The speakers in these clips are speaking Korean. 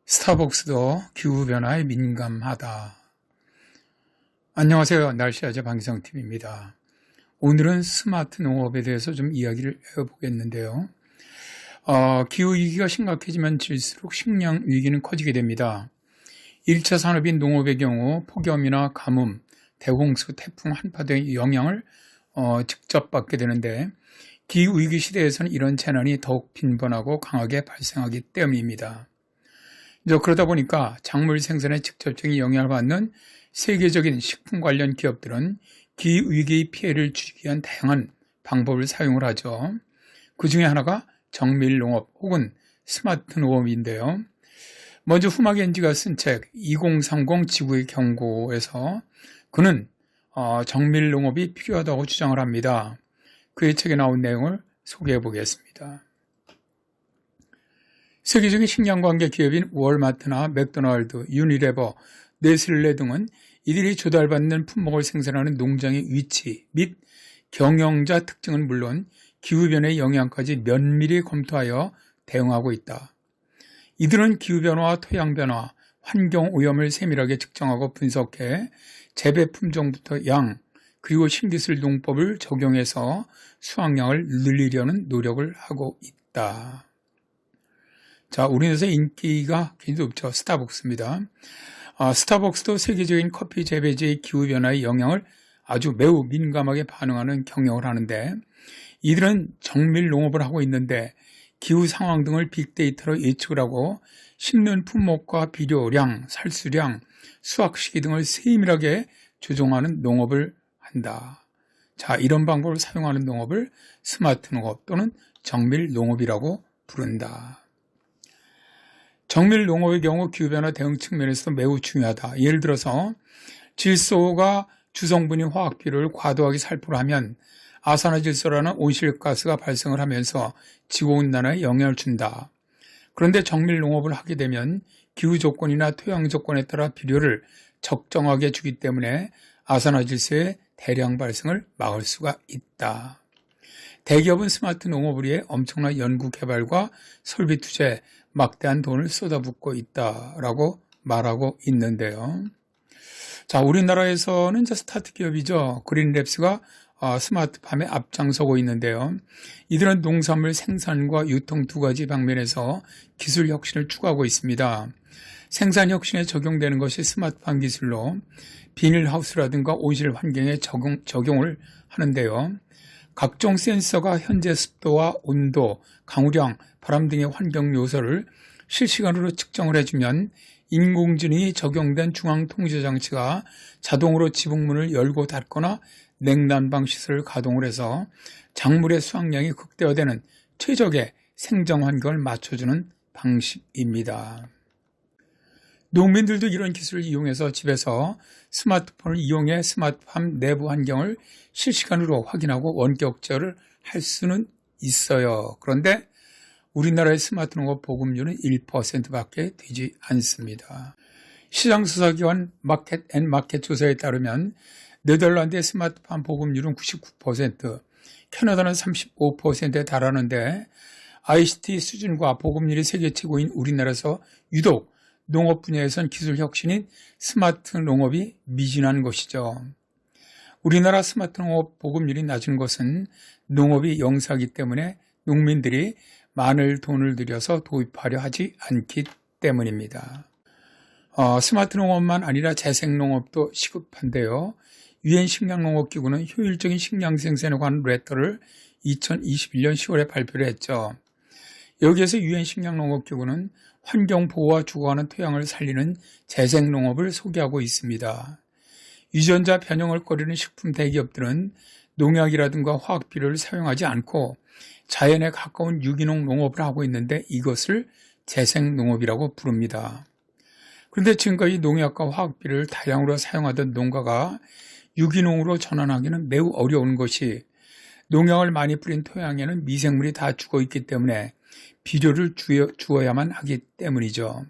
스타벅스도 기후변화에 민감하다. 안녕하세요. 날씨아재 방기성TV입니다. 오늘은 스마트 농업에 대해서 좀 이야기를 해보겠는데요. 기후위기가 심각해지면 질수록 식량위기는 커지게 됩니다. 1차 산업인 농업의 경우 폭염이나 가뭄, 대홍수, 태풍, 한파 등의 영향을 직접 받게 되는데 기후위기 시대에서는 이런 재난이 더욱 빈번하고 강하게 발생하기 때문입니다. 그러다 보니까 작물 생산에 직접적인 영향을 받는 세계적인 식품 관련 기업들은 기후위기의 피해를 줄이기 위한 다양한 방법을 사용을 하죠. 그 중에 하나가 정밀농업 혹은 스마트 농업인데요. 먼저 후마겐지가 쓴 책 2030 지구의 경고에서 그는 정밀농업이 필요하다고 주장을 합니다. 그의 책에 나온 내용을 소개해 보겠습니다. 세계적인 식량관계 기업인 월마트나 맥도날드, 유니레버, 네슬레 등은 이들이 조달받는 품목을 생산하는 농장의 위치 및 경영자 특징은 물론 기후변화의 영향까지 면밀히 검토하여 대응하고 있다. 이들은 기후변화와 토양변화, 환경오염을 세밀하게 측정하고 분석해 재배 품종부터 양, 그리고 신기술 농법을 적용해서 수확량을 늘리려는 노력을 하고 있다. 자, 우리나라에서 인기가 굉장히 높죠. 스타벅스입니다. 스타벅스도 세계적인 커피 재배지의 기후변화의 영향을 아주 매우 민감하게 반응하는 경영을 하는데 이들은 정밀 농업을 하고 있는데 기후 상황 등을 빅데이터로 예측을 하고 심는 품목과 비료량, 살수량, 수확 시기 등을 세밀하게 조정하는 농업을 한다. 자, 이런 방법을 사용하는 농업을 스마트 농업 또는 정밀 농업이라고 부른다. 정밀 농업의 경우 기후변화 대응 측면에서도 매우 중요하다. 예를 들어서 질소가 주성분인 화학비료를 과도하게 살포를 하면 아산화질소라는 온실가스가 발생을 하면서 지구온난화에 영향을 준다. 그런데 정밀 농업을 하게 되면 기후 조건이나 토양 조건에 따라 비료를 적정하게 주기 때문에 아산화질소의 대량 발생을 막을 수가 있다. 대기업은 스마트 농업을 위해 엄청난 연구 개발과 설비 투자에 막대한 돈을 쏟아붓고 있다라고 말하고 있는데요. 자, 우리나라에서는 스타트 기업이죠. 그린랩스가 스마트팜에 앞장서고 있는데요. 이들은 농산물 생산과 유통 두 가지 방면에서 기술 혁신을 추구하고 있습니다. 생산 혁신에 적용되는 것이 스마트팜 기술로 비닐하우스라든가 온실 환경에 적용을 하는데요. 각종 센서가 현재 습도와 온도, 강우량, 바람 등의 환경 요소를 실시간으로 측정을 해주면 인공지능이 적용된 중앙통제장치가 자동으로 지붕문을 열고 닫거나 냉난방 시설을 가동을 해서 작물의 수확량이 극대화되는 최적의 생장 환경을 맞춰주는 방식입니다. 농민들도 이런 기술을 이용해서 집에서 스마트폰을 이용해 스마트팜 내부 환경을 실시간으로 확인하고 원격 제어를 할 수는 있어요. 그런데 우리나라의 스마트 농업 보급률은 1%밖에 되지 않습니다. 시장조사기관 마켓 조사에 따르면 네덜란드의 스마트팜 보급률은 99%, 캐나다는 35%에 달하는데 ICT 수준과 보급률이 세계 최고인 우리나라에서 유독 농업 분야에선 기술 혁신인 스마트 농업이 미진한 것이죠. 우리나라 스마트 농업 보급률이 낮은 것은 농업이 영세하기 때문에 농민들이 많은 돈을 들여서 도입하려 하지 않기 때문입니다. 스마트 농업만 아니라 재생 농업도 시급한데요. 유엔 식량농업기구는 효율적인 식량 생산에 관한 레터를 2021년 10월에 발표를 했죠. 여기에서 유엔 식량농업기구는 환경보호와 주거하는 토양을 살리는 재생농업을 소개하고 있습니다. 유전자 변형을 꺼리는 식품 대기업들은 농약이라든가 화학비료를 사용하지 않고 자연에 가까운 유기농 농업을 하고 있는데 이것을 재생농업이라고 부릅니다. 그런데 지금까지 농약과 화학비료를 다량으로 사용하던 농가가 유기농으로 전환하기는 매우 어려운 것이 농약을 많이 뿌린 토양에는 미생물이 다 죽어 있기 때문에 비료를 주어야만 하기 때문이죠.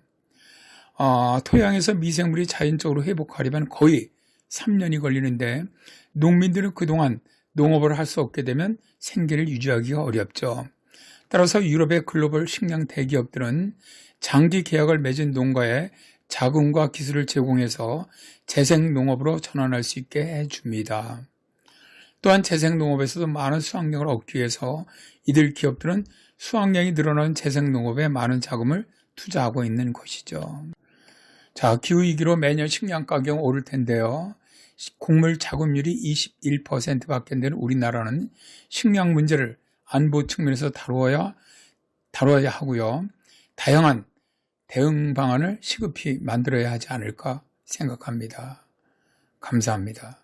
토양에서 미생물이 자연적으로 회복하려면 거의 3년이 걸리는데 농민들은 그동안 농업을 할 수 없게 되면 생계를 유지하기가 어렵죠. 따라서 유럽의 글로벌 식량 대기업들은 장기 계약을 맺은 농가에 자금과 기술을 제공해서 재생농업으로 전환할 수 있게 해줍니다. 또한 재생농업에서도 많은 수확량을 얻기 위해서 이들 기업들은 수확량이 늘어나는 재생농업에 많은 자금을 투자하고 있는 것이죠. 자, 기후위기로 매년 식량 가격은 오를 텐데요. 곡물 자급률이 21%밖에 안 되는 우리나라는 식량 문제를 안보 측면에서 다루어야 하고요. 다양한 대응 방안을 시급히 만들어야 하지 않을까 생각합니다. 감사합니다.